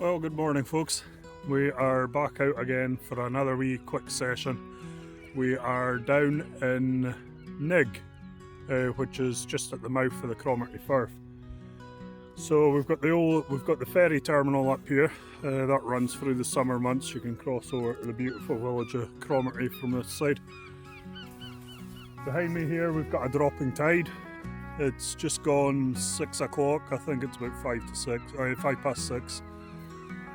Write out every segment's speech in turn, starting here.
Well, good morning folks. We are back out again for another wee quick session. We are down in Nigg, which is just at the mouth of the Cromarty Firth. So we've got the ferry terminal up here that runs through the summer months. You can cross over to the beautiful village of Cromarty from this side. Behind me here we've got a dropping tide. It's just gone 6 o'clock. I think it's about 5 past 6.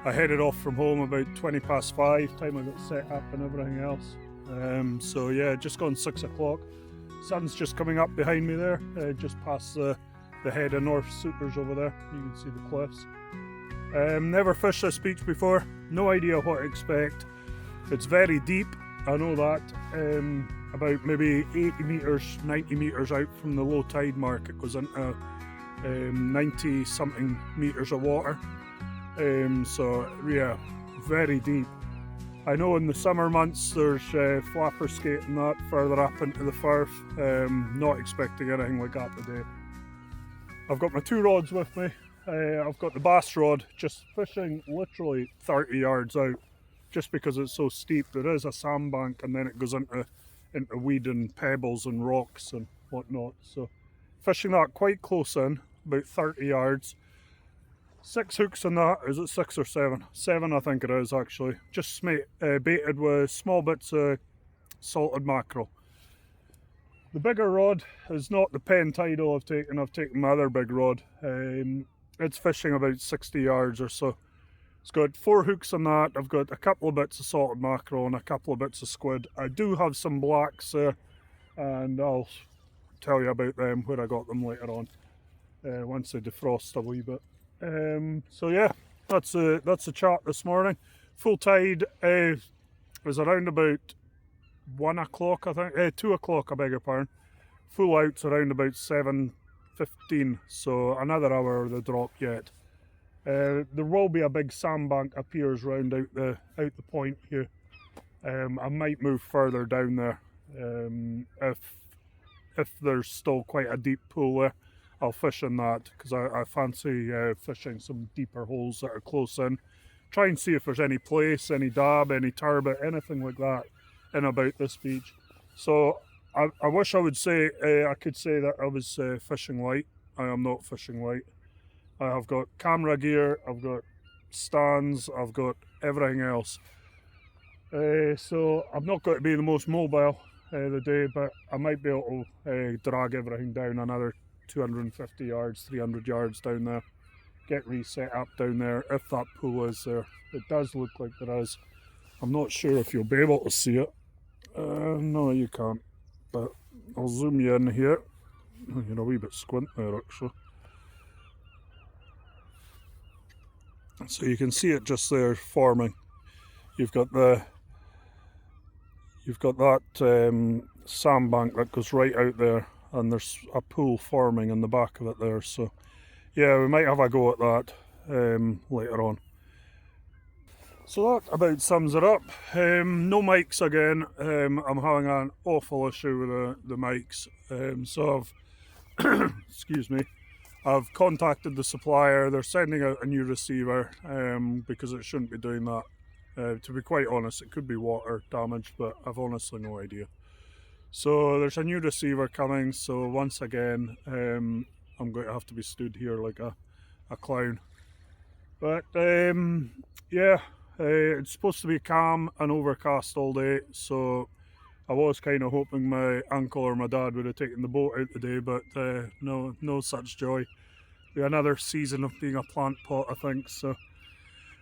I headed off from home about 20 past 5, time I got set up and everything else. So yeah, just gone 6 o'clock. Sun's just coming up behind me there, just past the head of North Suiters over there. You can see the cliffs. Never fished this beach before, no idea what to expect. It's very deep, I know that. About maybe 80 metres, 90 metres out from the low tide mark, it goes into 90 something metres of water. So yeah, very deep. I know in the summer months there's flapper skating that further up into the Firth. Not expecting anything like that today. I've got my two rods with me. I've got the bass rod, just fishing literally 30 yards out, just because it's so steep. There is a sandbank and then it goes into weed and pebbles and rocks and whatnot. So fishing that quite close in, about 30 yards. 6 hooks on that. Is it 6 or 7? 7 I think it is actually. Just baited with small bits of salted mackerel. The bigger rod is not the Penn Tidal I've taken my other big rod. It's fishing about 60 yards or so. It's got 4 hooks on that. I've got a couple of bits of salted mackerel and a couple of bits of squid. I do have some blacks there and I'll tell you about them where I got them later on, once they defrost a wee bit. So yeah, that's the chat this morning. Full tide was around about 1 o'clock, I think. 2 o'clock, I beg your pardon. Full out's around about 7:15, so another hour of the drop yet. There will be a big sandbank appears round out the point here. I might move further down there if there's still quite a deep pool there. I'll fish in that because I fancy fishing some deeper holes that are close in. Try and see if there's any plaice, any dab, any turbot, anything like that in about this beach. So I wish I would say, I could say that I was fishing light. I am not fishing light. I have got camera gear, I've got stands, I've got everything else. So I'm not going to be the most mobile the day, but I might be able to drag everything down another 250 yards, 300 yards down there, get reset up down there if that pool is there. It does look like there is. I'm not sure if you'll be able to see it. No, you can't, but I'll zoom you in here. You're a wee bit squint there actually. So you can see it just there forming. You've got that sandbank that goes right out there, and there's a pool forming in the back of it there. So yeah, we might have a go at that later on. So that about sums it up. No mics again. I'm having an awful issue with the mics. So I've excuse me, I've contacted the supplier. They're sending out a new receiver because it shouldn't be doing that. To be quite honest, it could be water damage, but I've honestly no idea. So there's a new receiver coming, so once again I'm going to have to be stood here like a clown. But yeah, it's supposed to be calm and overcast all day, so I was kind of hoping my uncle or my dad would have taken the boat out today, but no such joy. Another season of being a plant pot, I think. So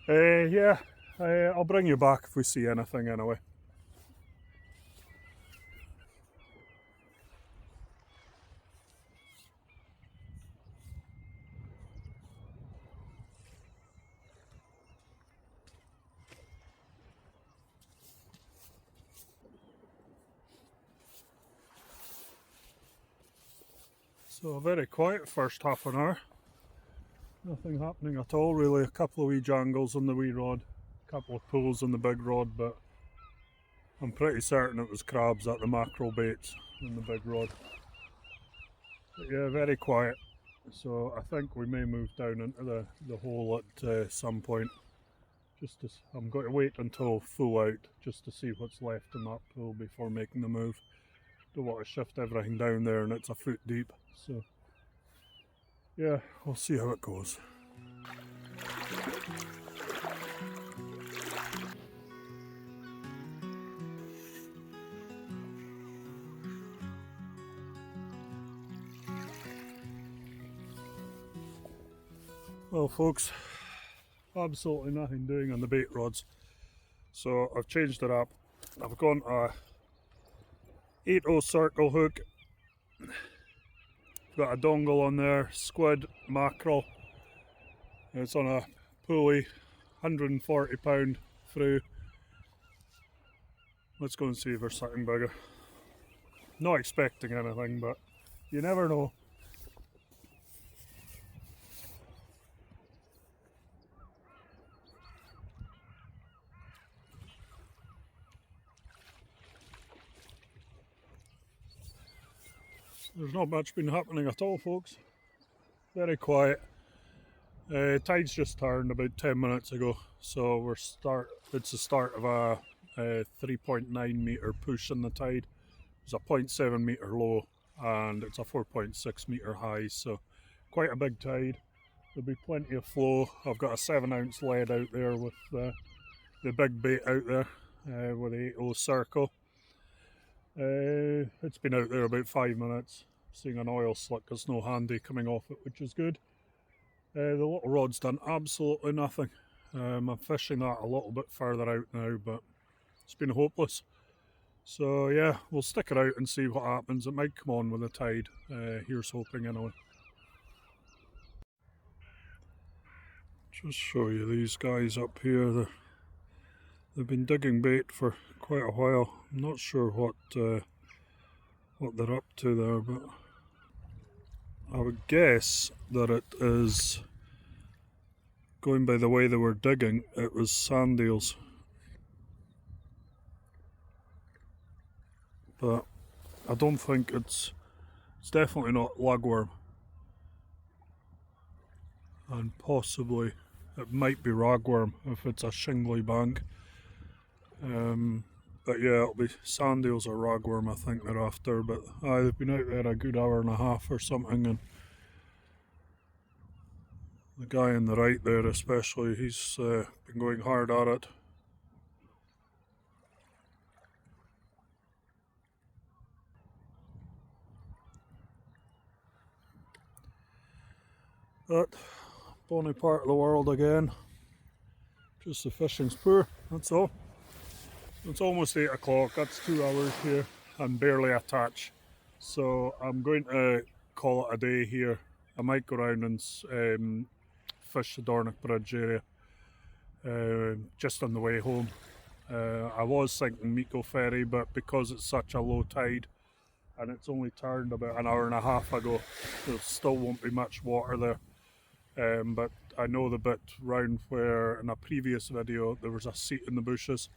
yeah, I'll bring you back if we see anything anyway. So a very quiet first half an hour. Nothing happening at all really. A couple of wee jangles on the wee rod, a couple of pulls on the big rod, but I'm pretty certain it was crabs at the mackerel baits on the big rod. But yeah, very quiet. So I think we may move down into the hole at some point. I'm going to wait until full out just to see what's left in that pool before making the move. Don't want to shift everything down there and it's a foot deep, so yeah, we'll see how it goes. Well folks, absolutely nothing doing on the bait rods, so I've changed it up. I've gone a 8/0 circle hook, got a dongle on there, squid, mackerel. It's on a pulley, 140 pound through. Let's go and see if there's something bigger. Not expecting anything, but you never know. There's not much been happening at all, folks. Very quiet. Tide's just turned about 10 minutes ago, so it's the start of a 3.9 metre push in the tide. It's a 0.7 metre low and it's a 4.6 metre high, so quite a big tide. There'll be plenty of flow. I've got a 7-ounce lead out there with the big bait out there with the 8/0 circle. It's been out there about 5 minutes. Seeing an oil slick, there's no handy coming off it, which is good. The little rod's done absolutely nothing. I'm fishing that a little bit further out now, but it's been hopeless. So yeah, we'll stick it out and see what happens. It might come on with the tide. Here's hoping anyway. Just show you these guys up here. They've been digging bait for quite a while. I'm not sure what they're up to there, but I would guess that it is, going by the way they were digging, it was sand eels. But I don't think it's definitely not lugworm. And possibly it might be ragworm if it's a shingly bank. But yeah, it'll be sand eels or ragworm I think they're after, but they've been out there a good hour and a half or something, and the guy on the right there especially, he's been going hard at it. But bonny part of the world again. Just the fishing's poor, that's all. It's almost 8 o'clock, that's 2 hours here and barely a touch. So I'm going to call it a day here. I might go around and fish the Dornoch Bridge area just on the way home. I was thinking Mico Ferry, but because it's such a low tide and it's only turned about an hour and a half ago, there still won't be much water there. But I know the bit round where in a previous video there was a seat in the bushes.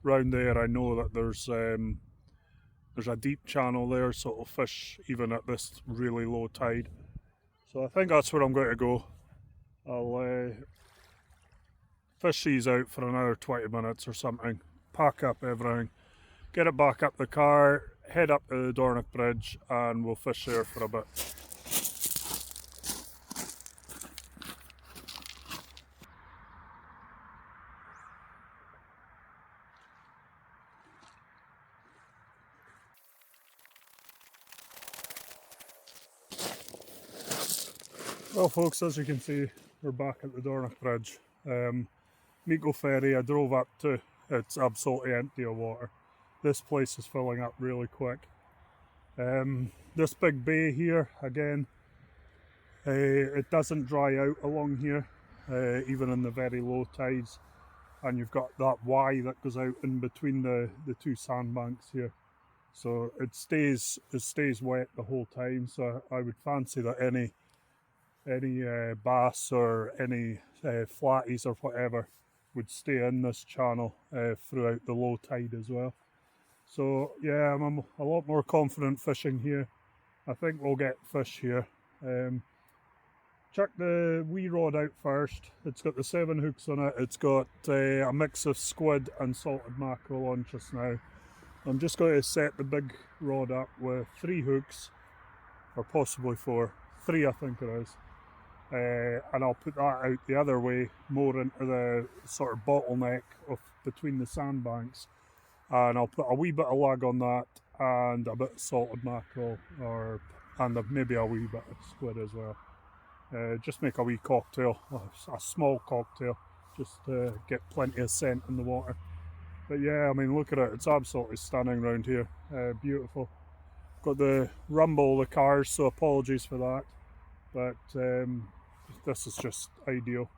Round there I know that there's a deep channel there, so it'll fish even at this really low tide. So I think that's where I'm going to go. I'll fish these out for another 20 minutes or something, pack up everything, get it back up the car, head up to the Dornoch Bridge and we'll fish there for a bit. Well folks, as you can see, we're back at the Dornoch Bridge. Mico Ferry I drove up to, it's absolutely empty of water. This place is filling up really quick. This big bay here, again, it doesn't dry out along here, even in the very low tides. And you've got that Y that goes out in between the two sandbanks here. So it stays wet the whole time, so I would fancy that any bass or any flatties or whatever would stay in this channel throughout the low tide as well. So yeah, I'm a lot more confident fishing here. I think we'll get fish here. chuck the wee rod out first. It's got the 7 hooks on it. It's got a mix of squid and salted mackerel on just now. I'm just going to set the big rod up with 3 hooks, or possibly 4. 3 I think it is. And I'll put that out the other way, more into the sort of bottleneck of between the sandbanks. And I'll put a wee bit of lag on that and a bit of salted mackerel, and maybe a wee bit of squid as well. Just make a wee cocktail, a small cocktail, just to get plenty of scent in the water. But yeah, I mean, look at it, it's absolutely stunning round here, beautiful. Got the rumble of the cars, so apologies for that, but this is just ideal.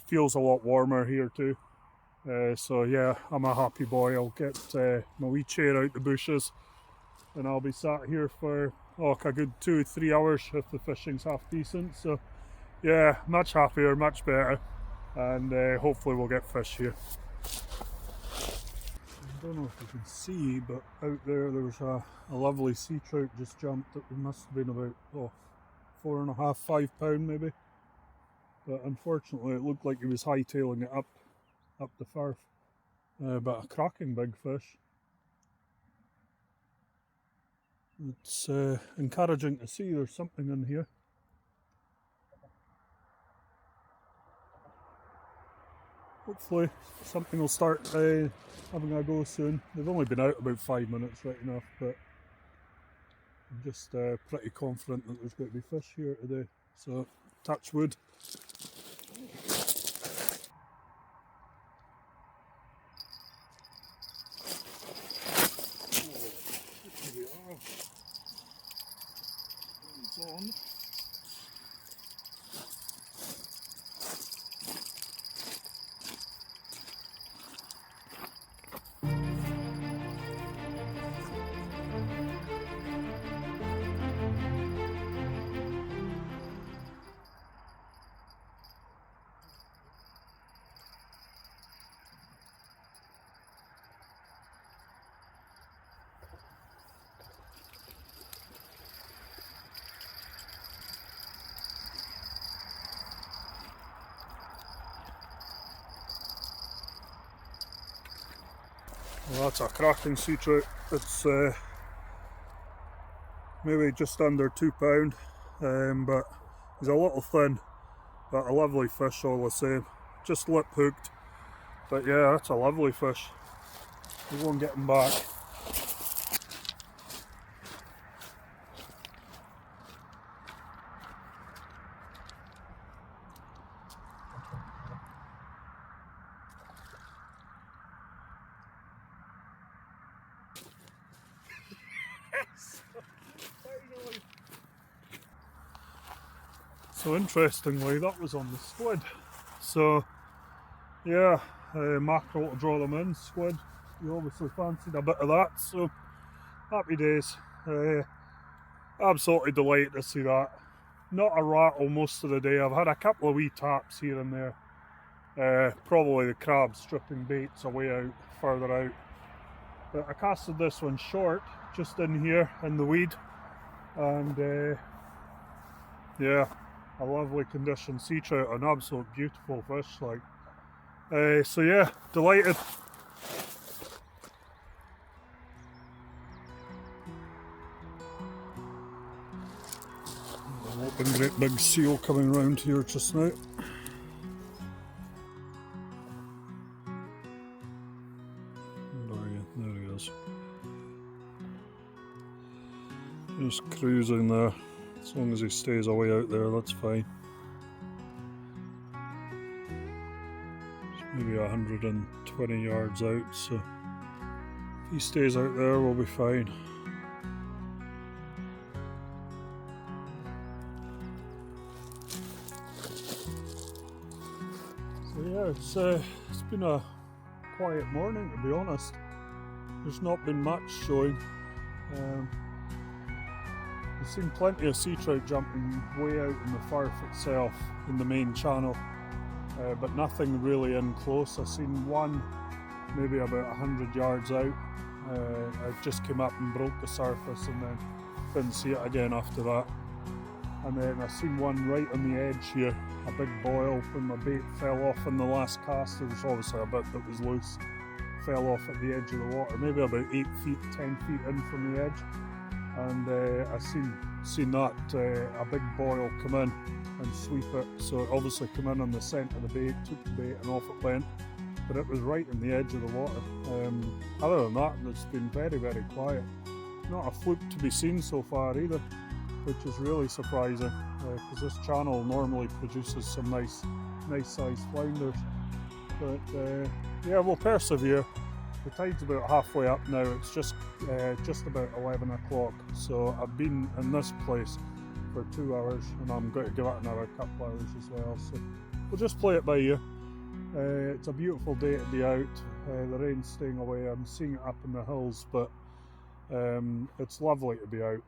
Feels a lot warmer here too, so yeah, I'm a happy boy. I'll get my wee chair out the bushes and I'll be sat here for a good 2-3 hours if the fishing's half decent. So yeah, much happier, much better, and hopefully we'll get fish here. I don't know if you can see, but out there was a lovely sea trout just jumped. It must have been about 4.5, 5 pound maybe, but unfortunately it looked like he was hightailing it up the Firth, but a cracking big fish. It's encouraging to see there's something in here. Hopefully something will start having a go soon. They've only been out about 5 minutes, right enough, but I'm just pretty confident that there's going to be fish here today. So touch wood. It's on. Well, that's a cracking sea trout. It's maybe just under 2 pound, but he's a little thin, but a lovely fish all the same. Just lip hooked, but yeah, that's a lovely fish. We'll go and get him back. So interestingly, that was on the squid. So yeah, mackerel to draw them in, squid. You obviously fancied a bit of that, so happy days. Absolutely delighted to see that. Not a rattle most of the day. I've had a couple of wee taps here and there. Probably the crabs stripping baits away out, further out. But I casted this one short, just in here in the weed, and yeah, a lovely condition sea trout, an absolute beautiful fish. Like, so yeah, delighted. An open great big seal coming round here just now. There he is. Just cruising there. As long as he stays away out there, that's fine. It's maybe 120 yards out, so if he stays out there, we'll be fine. So yeah, it's been a quiet morning, to be honest. There's not been much showing. I've seen plenty of sea trout jumping way out in the Firth itself, in the main channel, but nothing really in close. I've seen one maybe about 100 yards out. I just came up and broke the surface and then didn't see it again after that. and then I seen one right on the edge here, a big boil. When my bait fell off in the last cast, there was obviously a bit that was loose, fell off at the edge of the water, maybe about 8 feet, 10 feet in from the edge, and I seen that a big boil come in and sweep it. So it obviously come in on the scent of the bait, took the bait and off it went, but it was right in the edge of the water. Other than that, it's been very, very quiet. Not a fluke to be seen so far either, which is really surprising, because this channel normally produces some nice sized flounders. But yeah, we'll persevere. The tide's about halfway up now. It's just about 11 o'clock. So I've been in this place for 2 hours, and I'm going to give it another couple hours as well. So we'll just play it by ear. It's a beautiful day to be out. The rain's staying away. I'm seeing it up in the hills, but it's lovely to be out.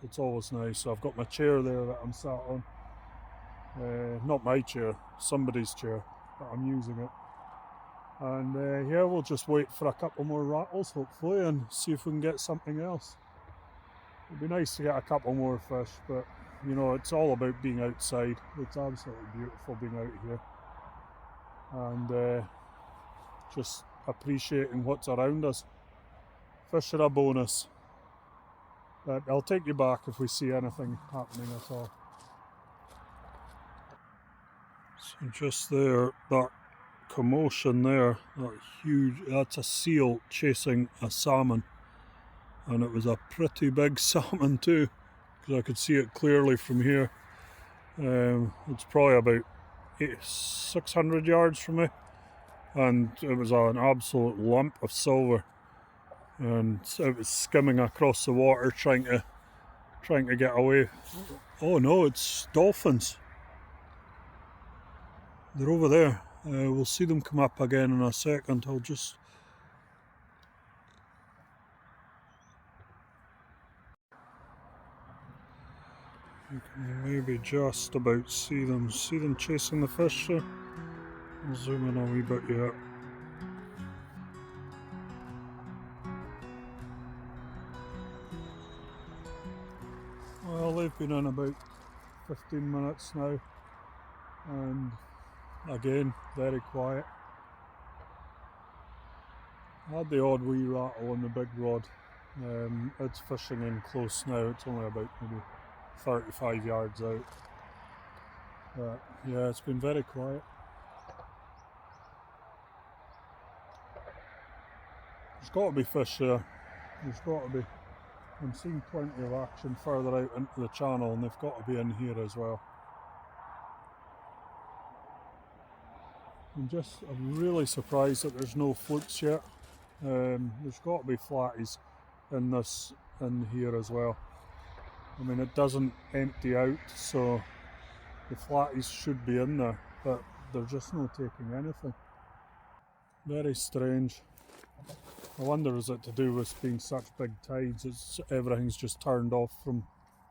It's always nice. So I've got my chair there that I'm sat on. Not my chair, somebody's chair, but I'm using it. And yeah, we'll just wait for a couple more rattles hopefully and see if we can get something else. It'd be nice to get a couple more fish, but you know, it's all about being outside. It's absolutely beautiful being out here, and just appreciating what's around us. Fish are a bonus, but I'll take you back if we see anything happening at all. So just there, that commotion there, that huge, that's a seal chasing a salmon, and it was a pretty big salmon too, because I could see it clearly from here. It's probably about 600 yards from me, and it was an absolute lump of silver, and it was skimming across the water trying to get away. Oh no, it's dolphins. They're over there. We'll see them come up again in a second. I'll just... You can maybe just about see them chasing the fish there. I'll zoom in a wee bit yet. Well, they've been in about 15 minutes now, and again, very quiet. I had the odd wee rattle on the big rod. It's fishing in close now. It's only about maybe 35 yards out. But yeah, it's been very quiet. There's got to be fish there. There's got to be. I'm seeing plenty of action further out into the channel, and they've got to be in here as well. I'm really surprised that there's no flukes yet. There's got to be flatties in here as well. I mean, it doesn't empty out, so the flatties should be in there, but they're just not taking anything. Very strange. I wonder, is it to do with being such big tides? Everything's just turned off from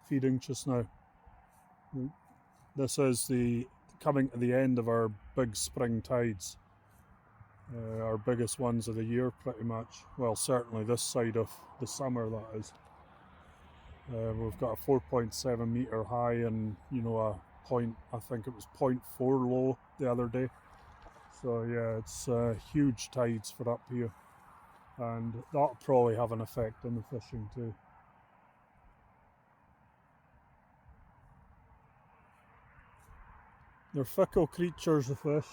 feeding just now. This is coming to the end of our big spring tides. Our biggest ones of the year pretty much. Well, certainly this side of the summer, that is. We've got a 4.7 metre high and, you know, I think it was 0.4 low the other day. So yeah, it's huge tides for up here, and that'll probably have an effect on the fishing too. They're fickle creatures, the fish.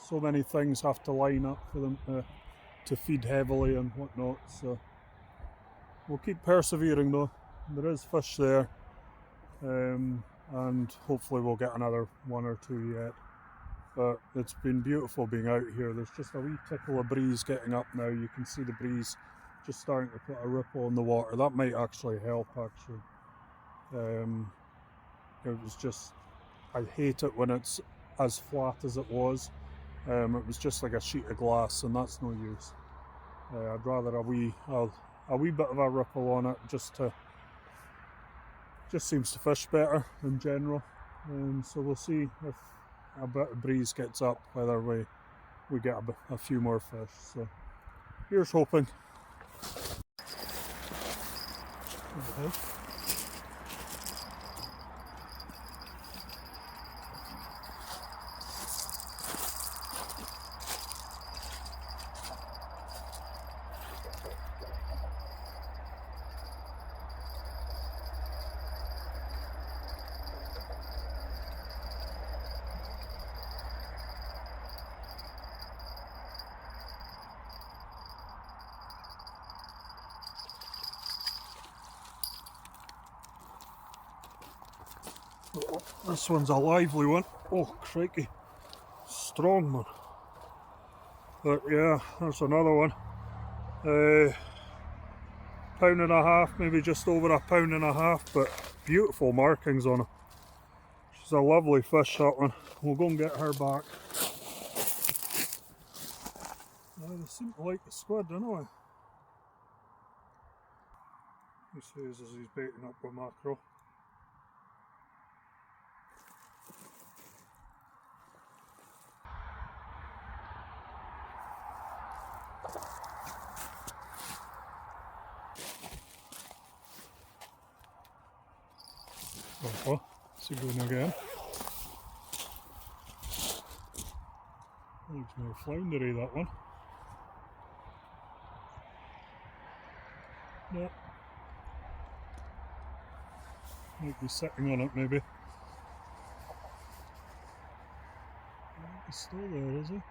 So many things have to line up for them to feed heavily and whatnot, so we'll keep persevering though. There is fish there, and hopefully we'll get another one or two yet. But it's been beautiful being out here. There's just a wee tickle of breeze getting up now. You can see the breeze just starting to put a ripple in the water. That might actually help, actually. It was just, I hate it when it's as flat as it was. It was just like a sheet of glass, and that's no use. I'd rather a wee bit of a ripple on it, just seems to fish better in general. So we'll see if a bit of breeze gets up, whether we get a few more fish. So here's hoping. This one's a lively one. Oh, crikey. Strong one. But yeah, that's another one. Pound and a half, maybe just over a pound and a half, but beautiful markings on her. She's a lovely fish, that one. We'll go and get her back. They seem to like the squid, don't they? He says as he's baiting up with mackerel. Oh, is he going again? Looks more floundery, that one. Yeah. Might be sitting on it, maybe. He's still there, is he?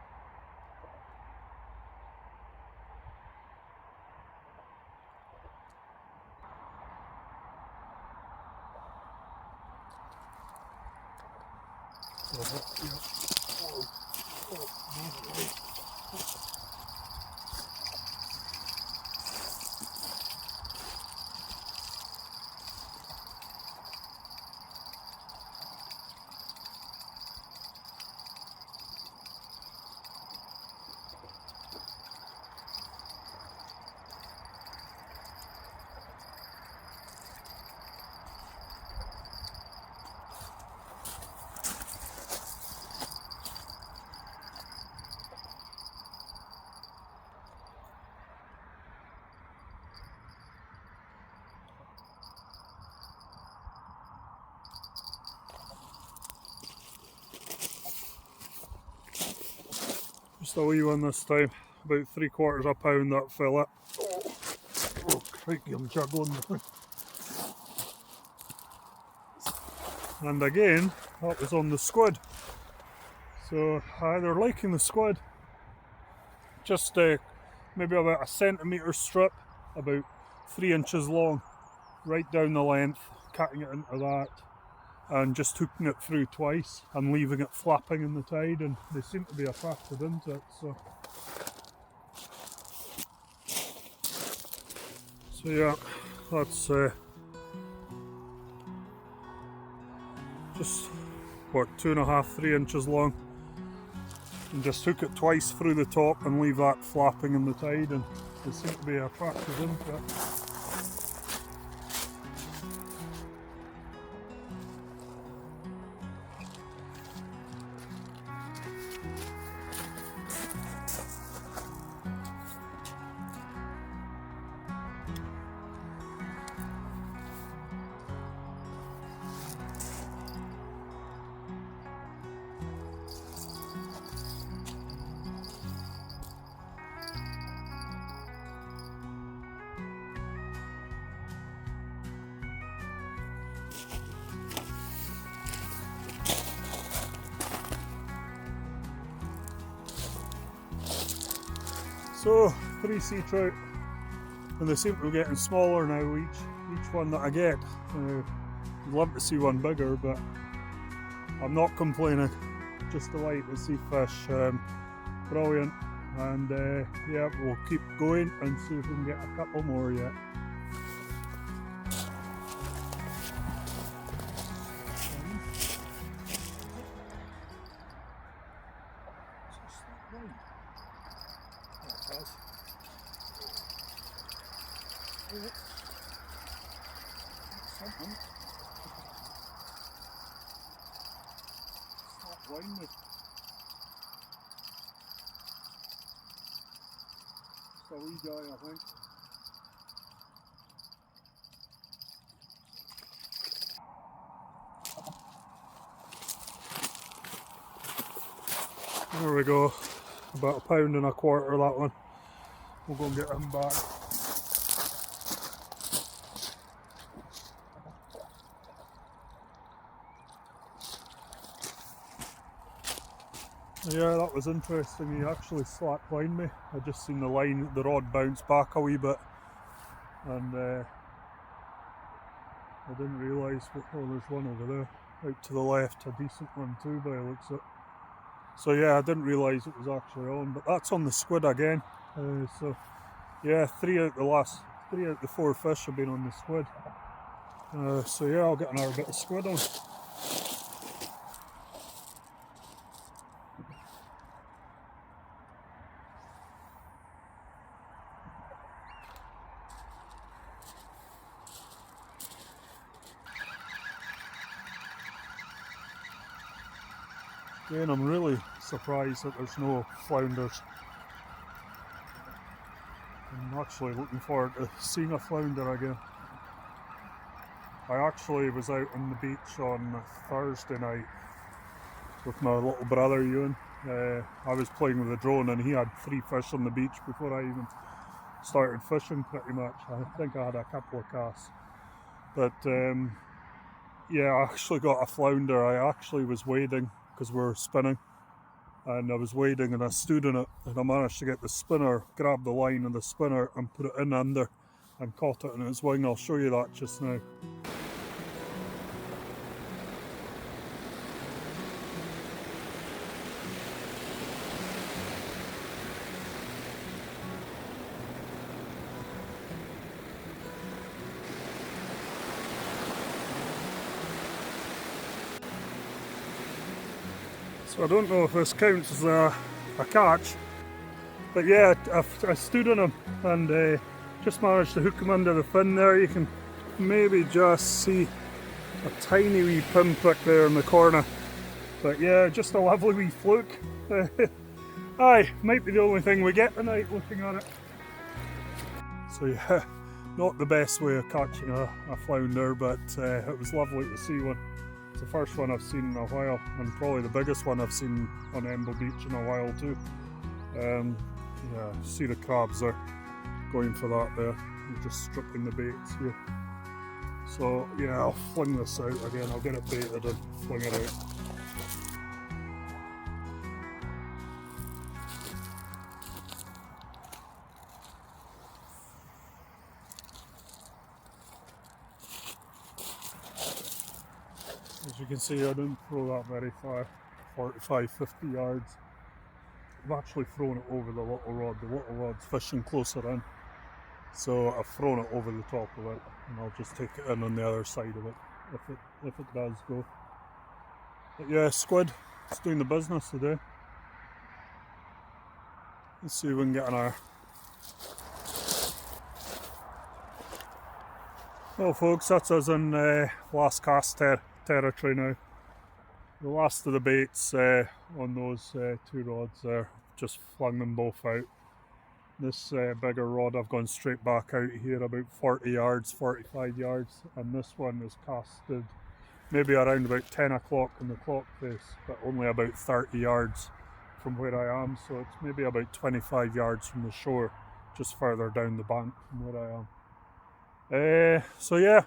Just a wee one this time, about 3/4 of a pound that fillet. Oh crikey, I'm juggling the thing. And again, that was on the squid. So they're liking the squid. Just maybe about a centimetre strip, about 3 inches long, right down the length, cutting it into that. And just hooking it through twice and leaving it flapping in the tide, and they seem to be attracted into it. So yeah, that's just what, 2.5, 3 inches long, and just hook it twice through the top and leave that flapping in the tide, and they seem to be attracted into it. So 3 sea trout, and they seem to be getting smaller now each one that I get. I'd love to see one bigger, but I'm not complaining. Just delight to see fish. Brilliant, and yeah, we'll keep going and see if we can get a couple more yet. Something. Stop blinding me. It's a wee guy, I think. There we go. About 1.25 pounds that one. We'll go and get him back. Yeah, that was interesting. He actually slapped behind me. I just seen the rod bounce back a wee bit, and I didn't realise. Oh, there's one over there. out to the left, a decent one too by the looks of it. So yeah, I didn't realise it was actually on, but that's on the squid again. So yeah, 3 out of the 4 fish have been on the squid. So yeah, I'll get another bit of squid on. Again, I'm really surprised that there's no flounders. I'm actually looking forward to seeing a flounder again. I actually was out on the beach on Thursday night with my little brother Ewan. I was playing with a drone and he had 3 fish on the beach before I even started fishing pretty much. I think I had a couple of casts. But yeah, I actually got a flounder. I actually was wading because we were spinning. And I was wading and I stood in it and I managed to get the spinner, grab the line of the spinner and put it in under and caught it in its wing. I'll show you that just now. So I don't know if this counts as a catch, but yeah, I stood on him and just managed to hook him under the fin there. You can maybe just see a tiny wee pinprick there in the corner. But yeah, just a lovely wee fluke. Aye, might be the only thing we get tonight looking at it. So yeah, not the best way of catching a flounder, but it was lovely to see one. It's the first one I've seen in a while, and probably the biggest one I've seen on Nigg Beach in a while too. Yeah, see the crabs are going for that there. They're just stripping the baits here. So yeah, I'll fling this out again. I'll get it baited and fling it out. As you can see, I didn't throw that very far, 45, 50 yards. I've actually thrown it over the little rod. The little rod's fishing closer in. So I've thrown it over the top of it and I'll just take it in on the other side of it if it does go. But yeah, squid, it's doing the business today. Let's see if we can get an hour. Well folks, that's us in last cast territory now. The last of the baits on those 2 rods there, just flung them both out. This bigger rod I've gone straight back out here about 40 yards, 45 yards, and this one is casted maybe around about 10 o'clock in the clock face, but only about 30 yards from where I am, so it's maybe about 25 yards from the shore, just further down the bank from where I am. So yeah,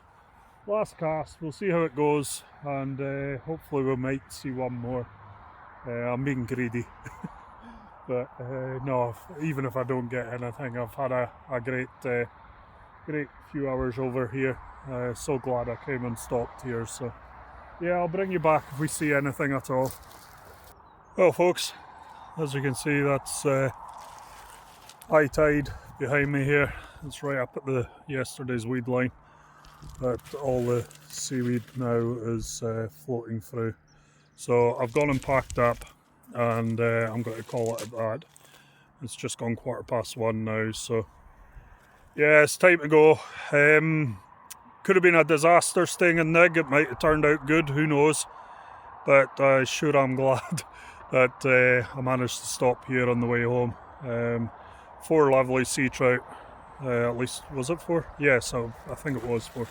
last cast, we'll see how it goes, and hopefully we might see one more. I'm being greedy. But no, even if I don't get anything, I've had a great few hours over here. So glad I came and stopped here. So yeah, I'll bring you back if we see anything at all. Well folks, as you can see, that's high tide behind me here. It's right up at yesterday's weed line, but all the seaweed now is floating through. So I've gone and packed up, and I'm going to call it at that. It's just gone 1:15 now, so yeah, it's time to go. Could have been a disaster staying in Nigg. It might have turned out good, who knows, but sure I'm glad that I managed to stop here on the way home. 4 lovely sea trout, at least, was it 4? Yes, I think it was 4.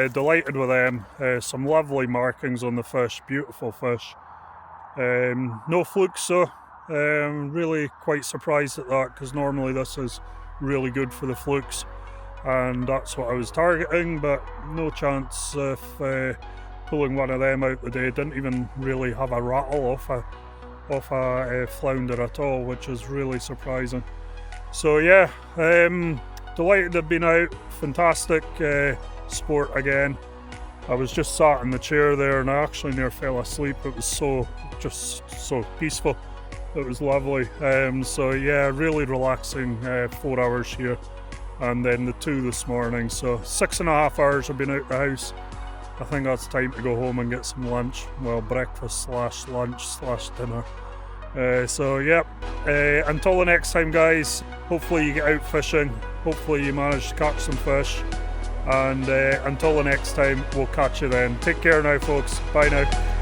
Delighted with them. Some lovely markings on the fish, beautiful fish. No flukes, so really quite surprised at that, because normally this is really good for the flukes, and that's what I was targeting, but no chance of pulling one of them out today. Didn't even really have a rattle off a flounder at all, which is really surprising. So yeah, delighted to have been out. Fantastic sport again, I was just sat in the chair there and I actually near fell asleep. It was just so peaceful. It was lovely. So yeah, really relaxing 4 hours here, and then the 2 this morning. So 6.5 hours I've been out the house. I think that's time to go home and get some lunch. Well, breakfast / lunch / dinner. So yeah, until the next time guys, hopefully you get out fishing, hopefully you manage to catch some fish, and until the next time, we'll catch you then. Take care now folks, bye now.